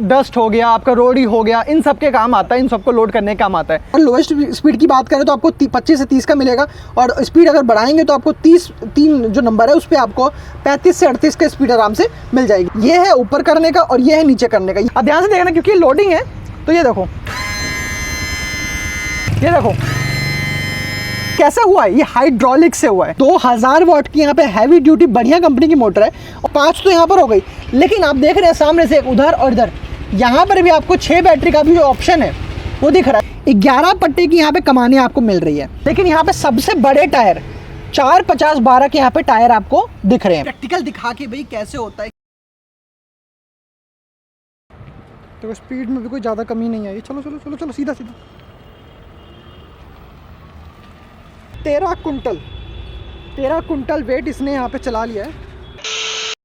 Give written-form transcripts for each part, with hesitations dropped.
Dust हो गया, आपका रोडी हो गया, इन सब के काम आता है, इन सबको लोड करने का काम आता है। और लोएस्ट स्पीड की बात करें तो आपको 25 से 30 का मिलेगा, और स्पीड अगर बढ़ाएंगे तो आपको 3 जो नंबर है उस पर आपको 35 से 38 का स्पीड आराम से मिल जाएगी। ये है ऊपर करने का और ये है नीचे करने का। अब ध्यान से देखना क्योंकि लोडिंग है, तो ये देखो कैसे हुआ है, ये हाइड्रोलिक से हुआ है। 2000 वाट की यहाँ पे हैवी ड्यूटी बढ़िया कंपनी की मोटर है, और 5 तो यहाँ पर हो गई। लेकिन आप देख रहे हैं सामने से एक उधर और इधर, यहाँ पर भी आपको 6 बैटरी का भी जो ऑप्शन है वो दिख रहा है। 11 पट्टे की यहाँ पे कमानी आपको मिल रही है। लेकिन यहाँ पे सबसे बड़े टायर 450/12 के यहाँ पे टायर आपको दिख रहे हैं। प्रैक्टिकल दिखा के भाई कैसे होता है। तो स्पीड में भी कोई ज़्यादा कमी नहीं आई। चलो चलो चलो चलो सीधा सीधा। 13 कुंटल वेट इसने यहाँ पे चला लिया है।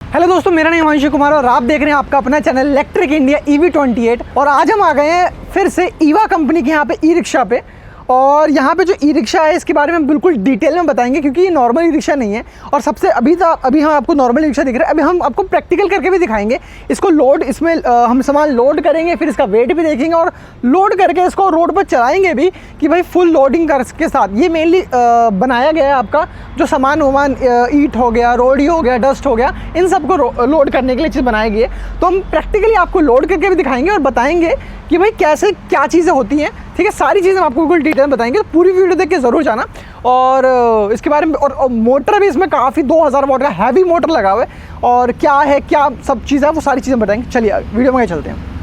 हेलो दोस्तों, मेरा नाम हिमांशु कुमार और आप देख रहे हैं आपका अपना चैनल इलेक्ट्रिक इंडिया EV28। और आज हम आ गए हैं फिर से ईवा कंपनी के यहाँ पे ई रिक्शा पे। और यहाँ पे जो ई रिक्शा है इसके बारे में हम बिल्कुल डिटेल में बताएंगे, क्योंकि ये नॉर्मल ई रिक्शा नहीं है। और सबसे अभी हम आपको नॉर्मल ई रिक्शा दिख रहा है, अभी हम आपको प्रैक्टिकल करके भी दिखाएंगे। इसको लोड, इसमें हम सामान लोड करेंगे, फिर इसका वेट भी देखेंगे और लोड करके इसको रोड पर चलाएंगे भी कि भाई फुल लोडिंग के साथ। ये मेनली बनाया गया है आपका जो सामान वामान ईट हो गया, रोडी हो गया, डस्ट हो गया, इन सबको लोड करने के लिए चीज़ बनाई गई है। तो हम प्रैक्टिकली आपको लोड करके भी दिखाएंगे और बताएंगे कि भाई कैसे क्या चीज़ें होती हैं। ठीक है, सारी चीज़ें हम आपको बिल्कुल डिटेल में बताएंगे, तो पूरी वीडियो देख के ज़रूर जाना। और इसके बारे में और मोटर भी इसमें काफ़ी 2000 वाट का हैवी मोटर लगा हुआ है, और क्या है क्या सब चीज़ है वो सारी चीज़ें बताएंगे। चलिए वीडियो में चलते हैं।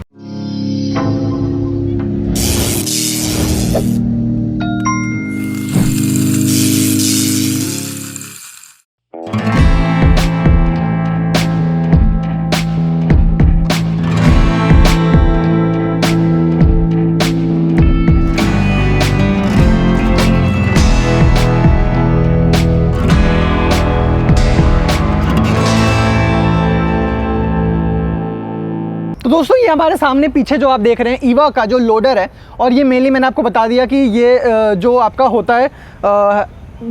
तो दोस्तों ये हमारे सामने पीछे जो आप देख रहे हैं ईवा का जो लोडर है, और ये मेनली मैंने आपको बता दिया कि ये जो आपका होता है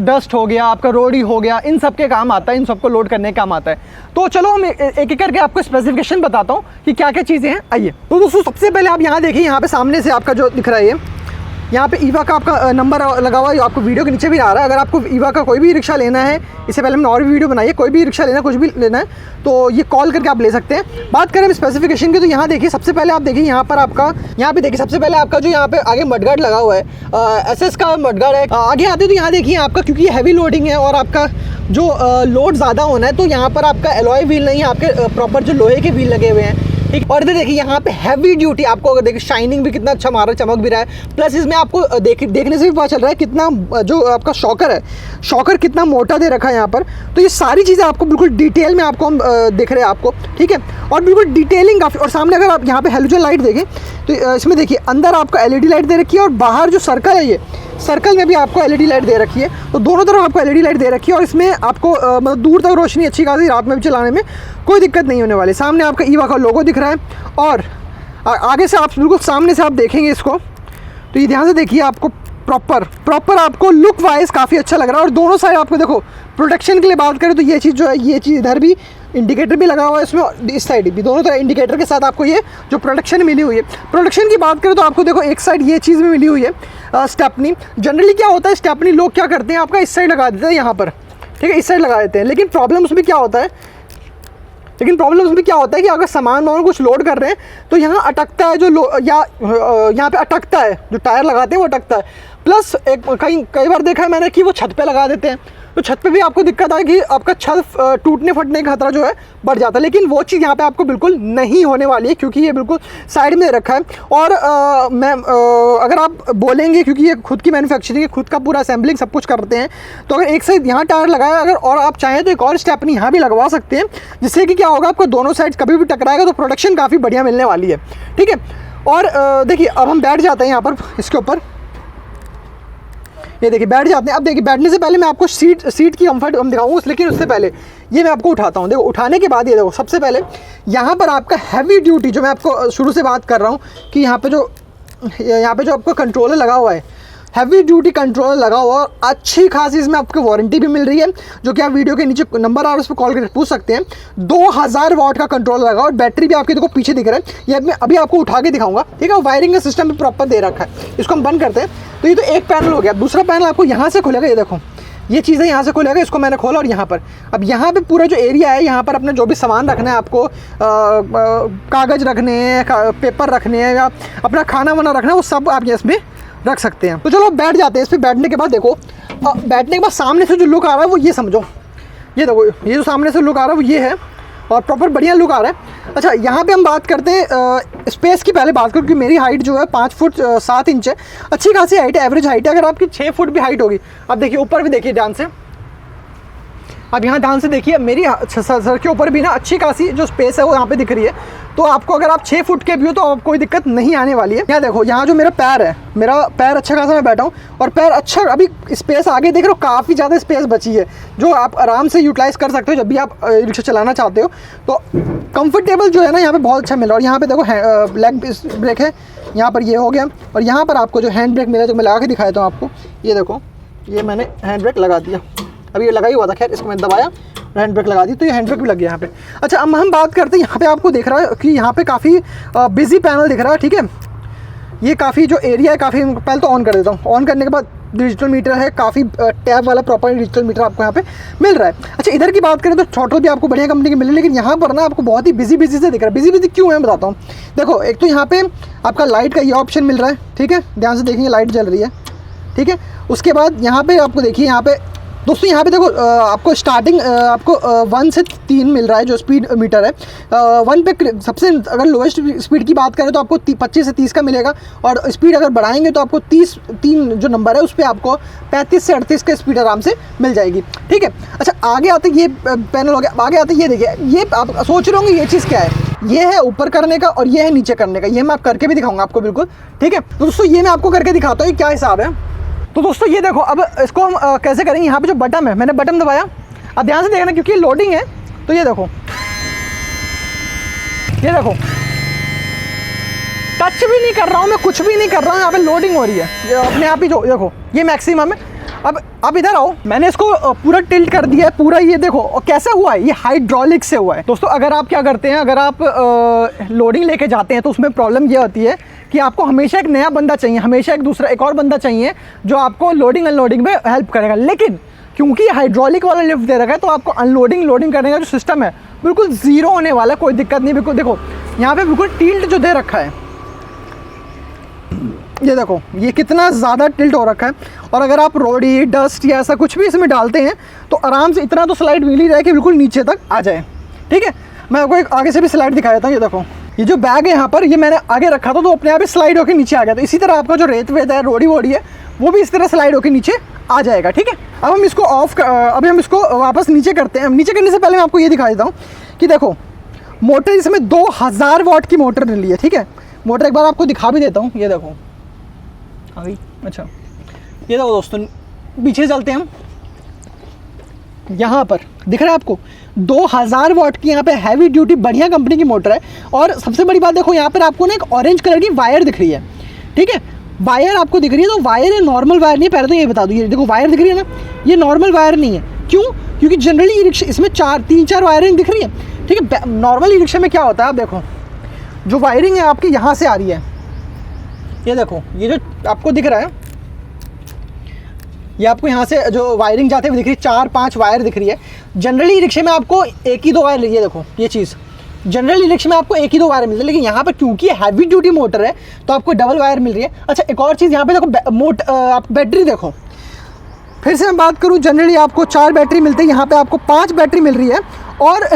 डस्ट हो गया, आपका रोडी हो गया, इन सब के काम आता है, इन सबको लोड करने का काम आता है। तो चलो हम एक एक करके आपको स्पेसिफिकेशन बताता हूँ कि क्या क्या चीज़ें हैं। आइए। तो दोस्तों सबसे पहले आप यहाँ देखिए, यहाँ पे सामने से आपका जो दिख रहा है यहाँ पे ईवा का आपका नंबर लगा हुआ है, आपको वीडियो के नीचे भी आ रहा है। अगर आपको ईवा का कोई भी रिक्शा लेना है, इससे पहले हमने और भी वीडियो बनाई है, कोई भी रिक्शा लेना, कुछ भी लेना है तो ये कॉल करके आप ले सकते हैं। बात करें स्पेसिफिकेशन की, तो यहाँ देखिए सबसे पहले आप देखिए यहाँ पर आपका, यहाँ पे देखिए सबसे पहले आपका जो यहाँ पे आगे मडगार्ड लगा हुआ है, SS का मडगार्ड है। आगे आते तो यहाँ देखिए आपका, क्योंकि ये हैवी लोडिंग है और आपका जो लोड ज़्यादा होना है, तो यहाँ पर आपका एलॉय व्हील नहीं है, आपके प्रॉपर जो लोहे के व्हील लगे हुए हैं। ठीक, और इधर देखिए यहाँ पे हैवी ड्यूटी, आपको अगर देखिए शाइनिंग भी कितना अच्छा मार रहा है, चमक भी रहा है। प्लस इसमें आपको देखने से भी पता चल रहा है कितना जो आपका शॉकर है, शॉकर कितना मोटा दे रखा है यहाँ पर। तो ये सारी चीज़ें आपको बिल्कुल डिटेल में आपको हम दिख रहे हैं आपको। ठीक है, और बिल्कुल डिटेलिंग काफ़ी। और सामने अगर आप यहाँ पे हेलोजन लाइट देखें तो इसमें देखिए अंदर आपको LED लाइट दे रखी है, और बाहर जो सर्कल है, ये सर्कल में भी आपको LED लाइट दे रखी है। तो दोनों तरफ आपको LED लाइट दे रखी है, और इसमें आपको मतलब दूर तक रोशनी अच्छी खासी, रात में भी चलाने में कोई दिक्कत नहीं होने वाली। सामने आपका ईवा का लोगो दिख रहा है, और आगे से आप बिल्कुल सामने से आप देखेंगे इसको, तो ये ध्यान से देखिए, आपको प्रॉपर आपको लुक वाइज काफ़ी अच्छा लग रहा है। और दोनों साइड आपको देखो, प्रोटेक्शन के लिए बात करें तो ये चीज़ जो है, ये चीज़ इधर भी इंडिकेटर भी लगा हुआ है इसमें, और इस साइड भी, दोनों तरह इंडिकेटर के साथ आपको ये जो प्रोटेक्शन मिली हुई है। प्रोटेक्शन की बात करें तो आपको देखो एक साइड ये चीज़ भी मिली हुई है, स्टेपनी। जनरली क्या होता है, स्टेपनी लोग क्या करते हैं, आपका इस साइड लगा देते हैं यहाँ पर। ठीक है, इस साइड लगा देते हैं। लेकिन प्रॉब्लम उसमें क्या होता है कि अगर सामान कुछ लोड कर रहे हैं तो यहाँ अटकता है, या यहाँ पे अटकता है, जो टायर लगाते हैं वो अटकता है। प्लस कई बार देखा है मैंने कि वो छत पे लगा देते हैं, तो छत पे भी आपको दिक्कत है कि आपका छत टूटने फटने का खतरा जो है बढ़ जाता है। लेकिन वो चीज़ यहाँ पे आपको बिल्कुल नहीं होने वाली है, क्योंकि ये बिल्कुल साइड में रखा है। और अगर आप बोलेंगे, क्योंकि ये खुद की मैन्युफैक्चरिंग है, खुद का पूरा असेंबलिंग सब कुछ करते हैं, तो अगर एक साइड यहाँ टायर लगाया अगर, और आप चाहें तो एक और स्टेपनी यहाँ भी लगवा सकते हैं, जिससे कि क्या होगा, आपको दोनों साइड कभी भी टकराएगा तो प्रोडक्शन काफ़ी बढ़िया मिलने वाली है। ठीक है, और देखिए अब हम बैठ जाते हैं यहाँ पर इसके ऊपर। ये देखिए बैठ जाते हैं। अब देखिए बैठने से पहले मैं आपको सीट की कंफर्ट हम दिखाऊंगा, लेकिन उससे पहले ये मैं आपको उठाता हूँ। देखो उठाने के बाद ये देखो, सबसे पहले यहाँ पर आपका हैवी ड्यूटी, जो मैं आपको शुरू से बात कर रहा हूँ कि यहाँ पे जो आपको कंट्रोलर लगा हुआ है, हैवी ड्यूटी कंट्रोलर लगा हुआ और अच्छी खासी इसमें आपको वारंटी भी मिल रही है, जो कि आप वीडियो के नीचे नंबर आ रहा है उस पर कॉल करके पूछ सकते हैं। 2000 वाट का कंट्रोलर लगा और बैटरी भी आपके देखो पीछे दिख रहा है, ये मैं अभी आपको उठा के दिखाऊंगा, ठीक है। वायरिंग का सिस्टम भी प्रॉपर दे रखा है। इसको हम बंद करते हैं तो ये तो एक पैनल हो गया। दूसरा पैनल आपको यहाँ से खुलेगा, ये देखो ये चीज़ें यहाँ से खुलेगा, इसको मैंने खोला और यहाँ पर अब यहाँ पे पूरा जो एरिया है, यहाँ पर अपना जो भी सामान रखना है आपको, कागज़ रखने हैं, पेपर रखने हैं या अपना खाना वाना रखना है, वो सब आप इसमें रख सकते हैं। तो चलो बैठ जाते हैं। इस पर बैठने के बाद देखो, बैठने के बाद सामने से जो लुक आ रहा है वो ये समझो, ये देखो ये जो सामने से लुक आ रहा है वो ये है और प्रॉपर बढ़िया लुक आ रहा है। अच्छा, यहाँ पे हम बात करते हैं स्पेस की। पहले बात करूँ कि मेरी हाइट जो है 5 फुट 7 इंच है, अच्छी खासी हाइट है, एवरेज हाइट है। अगर आपकी 6 फुट भी हाइट होगी, अब देखिए ऊपर भी देखिए ध्यान से, अब यहाँ ध्यान से देखिए मेरी सर के ऊपर भी ना अच्छी खासी जो स्पेस है वो यहाँ पे दिख रही है। तो आपको अगर आप 6 फुट के भी हो तो आपको कोई दिक्कत नहीं आने वाली है। यहाँ देखो, यहाँ जो मेरा पैर है, मेरा पैर अच्छा खासा मैं बैठा हूँ और पैर अच्छा, अभी स्पेस आगे देख रहे हो, काफ़ी ज़्यादा स्पेस बची है जो आप आराम से यूटिलाइज़ कर सकते हो जब भी आप रिक्शा चलाना चाहते हो। तो कंफर्टेबल जो है ना यहाँ पे बहुत अच्छा मिल रहा है। और यहाँ पे देखो लेग ब्रेक है, यहाँ पर ये हो गया और यहाँ पर आपको जो हैंड ब्रेक मिला, जो मैं लगा के दिखाया था आपको, ये देखो ये मैंने हैंड ब्रेक लगा दिया, अभी ये लगा ही हुआ था, खैर इसको मैं दबाया, हैंड ब्रेक लगा दी तो ये हैंड ब्रेक भी लग गया यहाँ पे। अच्छा, अब हम बात करते हैं, यहाँ पे आपको दिख रहा है कि यहाँ पे काफ़ी बिजी पैनल दिख रहा है, ठीक है। ये काफ़ी जो एरिया है काफ़ी, पहले तो ऑन कर देता हूँ। ऑन करने के बाद डिजिटल मीटर है, काफ़ी टैब वाला प्रॉपर डिजिटल मीटर आपको यहाँ पे मिल रहा है। अच्छा, इधर की बात करें तो छोटो भी आपको बढ़िया कंपनी की मिल रही है, लेकिन यहाँ पर ना आपको बहुत ही बिजी से दिख रहा है। बिजी क्यों है बताता हूँ। देखो, एक तो यहाँ पे आपका लाइट का ये ऑप्शन मिल रहा है, ठीक है, ध्यान से देखेंगे लाइट जल रही है, ठीक है। उसके बाद यहाँ पे आपको देखिए, यहाँ पे दोस्तों यहाँ पे देखो आपको स्टार्टिंग आपको 1 से 3 मिल रहा है जो स्पीड मीटर है। 1 पे सबसे अगर लोएस्ट स्पीड की बात करें तो आपको 25 से 30 का मिलेगा, और स्पीड अगर बढ़ाएंगे तो आपको 3 जो नंबर है उस पर आपको 35 से 38 का स्पीड आराम से मिल जाएगी, ठीक है। अच्छा, आगे आते ये पैनल हो गया, आगे आते ये देखिए, ये आप सोच रहे होंगे ये चीज़ क्या है। ये है ऊपर करने का और ये है नीचे करने का। ये मैं आप करके भी दिखाऊंगा आपको, बिल्कुल, ठीक है। तो दोस्तों ये मैं आपको करके दिखाता हूँ क्या हिसाब है। तो दोस्तों ये देखो, अब इसको हम कैसे करेंगे। यहाँ पे जो बटन है, मैंने बटन दबाया, अब ध्यान से देखना क्योंकि लोडिंग है। तो ये देखो टच भी नहीं कर रहा हूँ मैं, कुछ भी नहीं कर रहा हूँ, यहाँ पे लोडिंग हो रही है ये अपने आप ही। जो देखो ये मैक्सिमम है। अब इधर आओ, मैंने इसको पूरा टिल्ट कर दिया है पूरा। ये देखो और कैसे हुआ है, ये हाइड्रोलिक से हुआ है। दोस्तों अगर आप क्या करते हैं, अगर आप लोडिंग लेके जाते हैं तो उसमें प्रॉब्लम ये होती है कि आपको हमेशा एक नया बंदा चाहिए, हमेशा एक और बंदा चाहिए जो आपको लोडिंग अनलोडिंग में हेल्प करेगा। लेकिन क्योंकि हाइड्रोलिक वाला लिफ्ट दे रखा है तो आपको अनलोडिंग लोडिंग करने का जो सिस्टम है बिल्कुल ज़ीरो होने वाला है, कोई दिक्कत नहीं। बिल्कुल देखो यहाँ पे बिल्कुल टिल्ट जो दे रखा है, ये देखो ये कितना ज़्यादा टिल्ट हो रखा है। और अगर आप रोड़ी डस्ट या ऐसा कुछ भी इसमें डालते हैं तो आराम से इतना तो स्लाइड मिल ही रहा है कि बिल्कुल नीचे तक आ जाए, ठीक है। मैं आपको एक आगे से भी स्लाइड दिखा देता हूँ। ये देखो, ये जो बैग है यहाँ पर, ये मैंने आगे रखा था तो अपने आप ही स्लाइड होकर नीचे आ गया। तो इसी तरह आपका जो रेत वेत है, रोड़ी वोड़ी है, वो भी इस तरह स्लाइड होकर नीचे आ जाएगा, ठीक है। अब हम इसको अभी हम इसको वापस नीचे करते हैं। नीचे करने से पहले मैं आपको ये दिखा देता हूँ कि देखो मोटर इसमें 2000 वाट की मोटर मिली है, ठीक है। मोटर एक बार आपको दिखा भी देता हूँ, ये देखो आ गई। अच्छा, ये देखो दोस्तों, पीछे चलते हैं हम, यहाँ पर दिख रहा है आपको 2000 वाट की यहाँ पे हैवी ड्यूटी बढ़िया कंपनी की मोटर है। और सबसे बड़ी बात देखो, यहाँ पर आपको ना एक ऑरेंज कलर की वायर दिख रही है, ठीक है। वायर आपको दिख रही है तो वायर है, नॉर्मल वायर नहीं है। पहले तो ये बता दूँ, ये देखो वायर दिख रही है ना, ये नॉर्मल वायर नहीं है। क्यों? क्योंकि जनरली ई रिक्शा इसमें 3-4 वायरिंग दिख रही है, ठीक है। नॉर्मल ई रिक्शा में क्या होता है, आप देखो जो वायरिंग है आपकी यहाँ से आ रही है, ये देखो ये जो आपको दिख रहा है, ये आपको यहाँ से जो वायरिंग जाते हुए दिख रही है, 4-5 वायर दिख रही है। जनरली रिक्शे में आपको 1 ही 2 वायर, ये देखो ये चीज़ जनरली रिक्शे में आपको 1 ही 2 वायर मिलते हैं, लेकिन यहाँ पर क्योंकि हैवी ड्यूटी मोटर है तो आपको डबल वायर मिल रही है। अच्छा, एक और चीज़ यहाँ पे देखो, आप बैटरी देखो, फिर से मैं बात करूँ, जनरली आपको 4 बैटरी मिलते हैं, यहाँ पर आपको 5 बैटरी मिल रही है। और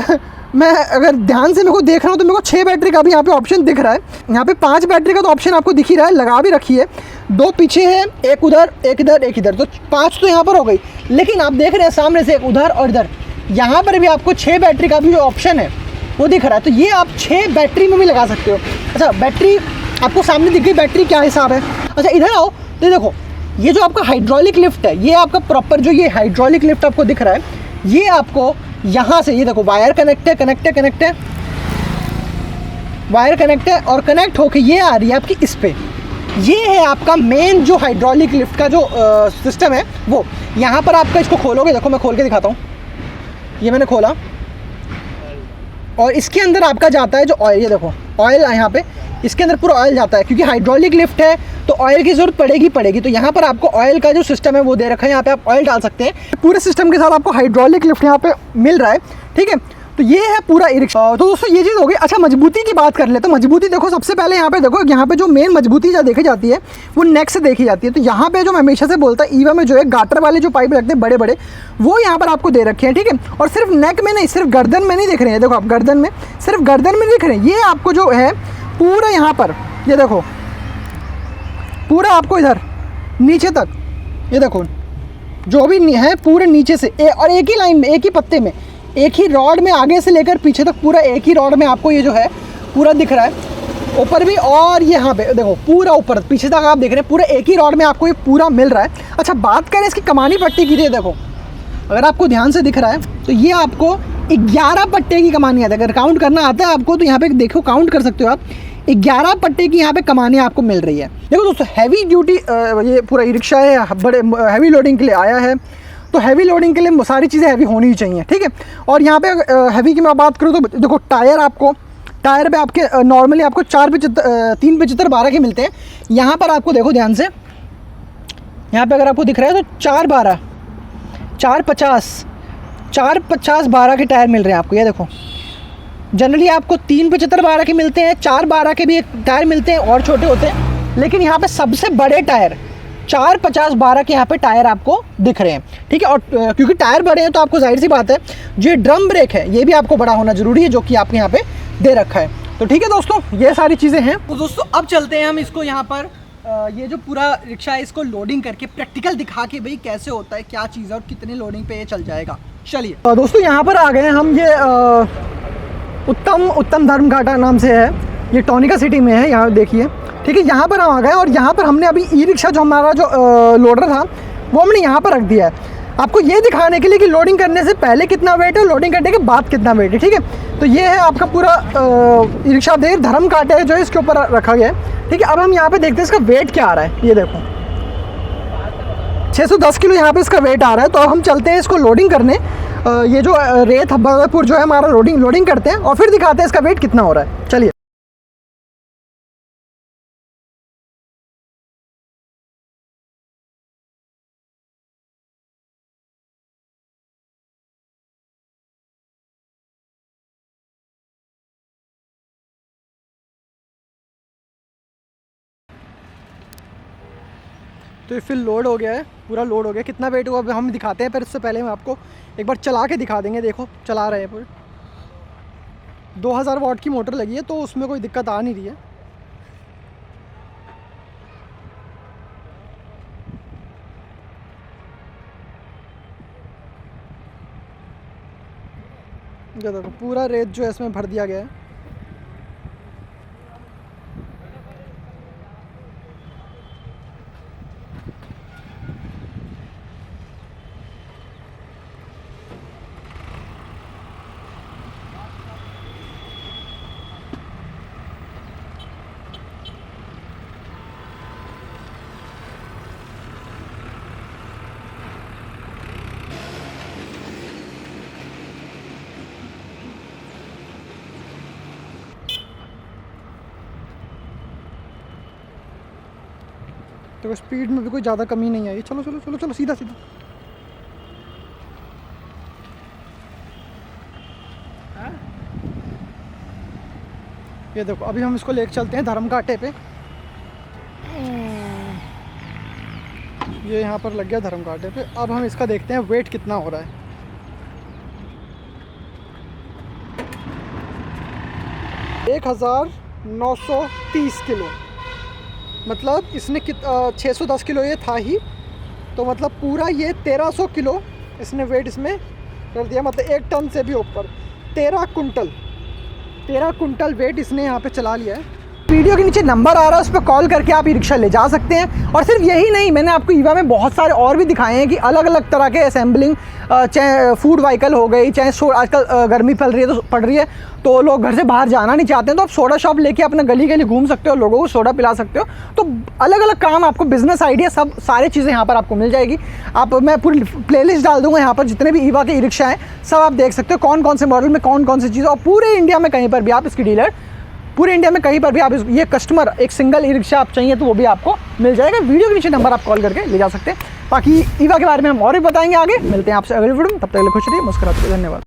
मैं अगर ध्यान से मेरे को देख रहा हूँ तो मेरे को 6 बैटरी का भी यहाँ पे ऑप्शन दिख रहा है। यहाँ पे 5 बैटरी का तो ऑप्शन आपको दिख ही रहा है, लगा भी रखी है। 2 पीछे है, एक उधर, एक इधर, एक इधर, तो 5 तो यहाँ पर हो गई। लेकिन आप देख रहे हैं सामने से एक उधर और इधर, यहाँ पर भी आपको 6 बैटरी का भी जो ऑप्शन है वो दिख रहा है। तो ये आप 6 बैटरी में भी लगा सकते हो। अच्छा, बैटरी आपको सामने दिख गई, बैटरी क्या हिसाब है। अच्छा, इधर आओ तो देखो, ये जो आपका हाइड्रोलिक लिफ्ट है, ये आपका प्रॉपर जो ये हाइड्रोलिक लिफ्ट आपको दिख रहा है, ये आपको यहाँ से, ये देखो वायर कनेक्ट है, वायर कनेक्ट है और कनेक्ट होके ये आ रही है आपकी इस पे, ये है आपका मेन जो हाइड्रोलिक लिफ्ट का जो सिस्टम है वो। यहाँ पर आपका इसको खोलोगे, देखो मैं खोल के दिखाता हूँ। ये मैंने खोला और इसके अंदर आपका जाता है जो ऑयल, ये देखो ऑयल है यहाँ पे, इसके अंदर पूरा ऑयल जाता है क्योंकि हाइड्रोलिक लिफ्ट है तो ऑयल की ज़रूरत पड़ेगी। तो यहाँ पर आपको ऑयल का जो सिस्टम है वो दे रखा है, यहाँ पे आप ऑयल डाल सकते हैं। पूरे सिस्टम के साथ आपको हाइड्रोलिक लिफ्ट यहाँ पे मिल रहा है, ठीक है। तो ये है पूरा ई रिक्शा। तो दोस्तों ये चीज़ हो गई। अच्छा मजबूती की बात कर ले तो मजबूती देखो, सबसे पहले यहाँ पे देखो, यहाँ पे जो मेन मजबूती जो देखी जाती है वो नेक से देखी जाती है। तो यहाँ पे जो मैं हमेशा से बोलता है ईवा में जो है गाटर वाले जो पाइप लगते हैं बड़े बड़े, वो यहाँ पर आपको दे रखे हैं, ठीक है। और सिर्फ नेक में नहीं, सिर्फ गर्दन में नहीं दिख रहे हैं, देखो आप गर्दन में, सिर्फ गर्दन में दिख रहे हैं, ये आपको जो है पूरा यहाँ पर, ये देखो पूरा आपको इधर नीचे तक, ये देखो जो भी है पूरे नीचे से और एक ही लाइन में, एक ही पत्ते में, एक ही रॉड में आगे से लेकर पीछे तक पूरा एक ही रॉड में आपको ये जो है पूरा दिख रहा है। ऊपर भी और यहाँ पे देखो पूरा ऊपर पीछे तक आप देख रहे हैं पूरा एक ही रॉड में आपको ये पूरा मिल रहा है। अच्छा बात करें इसकी कमानी पट्टी की, देखो अगर आपको ध्यान से दिख रहा है तो ये आपको 11 पट्टे की कमानी आता है। अगर काउंट करना आता है आपको तो यहाँ पे देखो काउंट कर सकते हो आप, 11 पट्टे की यहाँ पे कमानी आपको मिल रही है। देखो दोस्तों हैवी ड्यूटी ये पूरा ई रिक्शा है, बड़े हैवी लोडिंग के लिए आया है। तो हैवी लोडिंग के लिए सारी चीज़ें हैवी होनी ही चाहिए, ठीक है। और यहाँ पे हैवी की मैं बात करूँ तो देखो टायर पे आपके नॉर्मली आपको 375/12 के मिलते हैं। यहाँ पर आपको देखो ध्यान से, यहाँ पे अगर आपको दिख रहा है तो 450/12 के टायर मिल रहे हैं आपको। ये देखो जनरली आपको 375/12 के मिलते हैं, 412 के भी एक टायर मिलते हैं और छोटे होते हैं, लेकिन यहाँ पे सबसे बड़े टायर 450/12 के यहाँ पे टायर आपको दिख रहे हैं, ठीक है। और क्योंकि टायर बड़े हैं तो आपको जाहिर सी बात है जो ड्रम ब्रेक है ये भी आपको बड़ा होना ज़रूरी है, जो कि आपके यहाँ पे दे रखा है। तो ठीक है दोस्तों ये सारी चीज़ें हैं। तो दोस्तों अब चलते हैं हम इसको यहाँ पर ये जो पूरा रिक्शा है इसको लोडिंग करके प्रैक्टिकल दिखा के भाई कैसे होता है, क्या चीज़ है और कितने लोडिंग पे ये चल जाएगा। चलिए दोस्तों यहाँ पर आ गए हम, ये उत्तम धर्म घाटा नाम से है, ये टॉनिका सिटी में है, यहाँ देखिए, ठीक है। यहाँ पर हम आ गए और यहाँ पर हमने अभी ई रिक्शा जो हमारा जो लोडर था वो हमने यहाँ पर रख दिया है, आपको ये दिखाने के लिए कि लोडिंग करने से पहले कितना वेट है, लोडिंग करने के बाद कितना वेट है, ठीक है। तो ये है आपका पूरा ई रिक्शा धर्म घाटा है जो है इसके ऊपर रखा गया है, ठीक है। अब हम यहाँ पे देखते हैं इसका वेट क्या आ रहा है। ये देखो 610 किलो यहाँ पे इसका वेट आ रहा है। तो अब हम चलते हैं इसको लोडिंग करने, ये जो रेत बदरपुर जो है हमारा लोडिंग करते हैं और फिर दिखाते हैं इसका वेट कितना हो रहा है। चलिए तो ये फिर लोड हो गया है, पूरा लोड हो गया। कितना वेट हुआ अब हम दिखाते हैं, पर इससे पहले हम आपको एक बार चला के दिखा देंगे। देखो चला रहे हैं पूरे 2000 वाट की मोटर लगी है तो उसमें कोई दिक्कत आ नहीं रही है। ये देखो पूरा रेत जो है इसमें भर दिया गया है। तो स्पीड में भी कोई ज़्यादा कमी नहीं आई। चलो चलो चलो चलो सीधा सीधा। ये देखो अभी हम इसको लेके चलते हैं धर्म घाटे पे। ये यहाँ पर लग गया धर्म घाटे पे। अब हम इसका देखते हैं वेट कितना हो रहा है। एक 1930 किलो, मतलब इसने 610 किलो ये था ही, तो मतलब पूरा ये 1300 किलो इसने वेट इसमें कर दिया, मतलब 1 टन से भी ऊपर 13 कुंटल वेट इसने यहाँ पे चला लिया है। वीडियो के नीचे नंबर आ रहा है, उस पर कॉल करके आप ई रिक्शा ले जा सकते हैं। और सिर्फ यही नहीं, मैंने आपको ईवा में बहुत सारे और भी दिखाए हैं कि अलग अलग तरह के असेंबलिंग, चाहे फूड व्हीकल हो गई, चाहे आजकल गर्मी पड़ रही है तो लोग घर से बाहर जाना नहीं चाहते हैं, तो आप सोडा शॉप लेके अपना गली गली घूम सकते हो, लोगों को सोडा पिला सकते हो। तो अलग अलग काम, आपको बिजनेस आइडिया, सब सारी चीज़ें यहाँ पर आपको मिल जाएगी। मैं पूरी प्लेलिस्ट डाल दूंगा यहाँ पर, जितने भी ईवा के ई रिक्शा हैं सब आप देख सकते हो, कौन कौन से मॉडल में कौन कौन सी चीज़। और पूरे इंडिया में कहीं पर भी आप इसकी डीलर, पूरे इंडिया में कहीं पर भी आप ये कस्टमर एक सिंगल ई रिक्शा आप चाहिए तो वो भी आपको मिल जाएगा। वीडियो के नीचे नंबर आप कॉल करके ले जा सकते हैं। बाकी ईवा के बारे में हम और भी बताएंगे आगे। मिलते हैं आपसे अगले वीडियो में, तब तक के लिए खुश रहिए, मुस्कुराते रहिए। धन्यवाद।